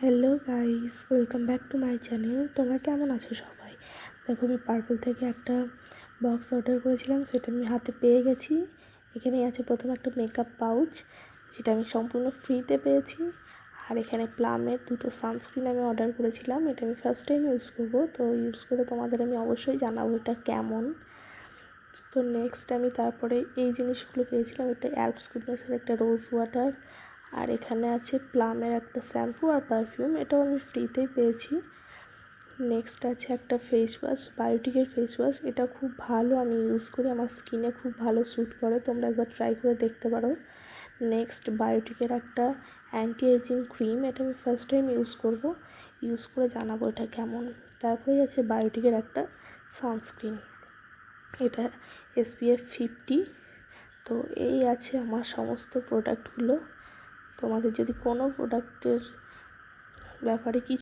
Hello guys, welcome back to my channel. তোমরা কেমন আছো সবাই? দেখো, আমি পার্পল থেকে একটা বক্স অর্ডার করেছিলাম, সেটা আমি হাতে পেয়ে গেছি। এখানেই আছে প্রথম একটা মেকআপ পাউচ, যেটা আমি সম্পূর্ণ ফ্রিতে পেয়েছি। আর এখানে প্লামের দুটো সানস্ক্রিন আমি অর্ডার করেছিলাম, এটা আমি ফার্স্ট টাইম ইউজ করবো, তো ইউজ করে তোমাদের আমি অবশ্যই জানাবো এটা কেমন। তো নেক্সট আমি তারপরে এই জিনিসগুলো পেয়েছিলাম, একটা অ্যালপস গুডনেসের একটা রোজ ওয়াটার, আর এখানে আছে প্লামের একটা শ্যাম্পু আর পারফিউম, এটাও আমি ফ্রিতেই পেয়েছি। নেক্সট আছে একটা ফেস ওয়াশ, বায়োটিকের ফেস ওয়াশ, এটা খুব ভালো, আমি ইউজ করি, আমার স্কিনে খুব ভালো স্যুট করে, তোমরা একবার ট্রাই করে দেখতে পারো। নেক্সট বায়োটিকের একটা অ্যান্টি এজিং ক্রিম, এটা আমি ফার্স্ট টাইম ইউজ করব, ইউজ করে জানাবো এটা কেমন। তারপরেই আছে বায়োটিকের একটা সানস্ক্রিন, এটা SPF 50। তো এই আছে আমার সমস্ত প্রোডাক্টগুলো। তোমাদের যদি কোনো প্রোডাক্টের ব্যাপারে কিছু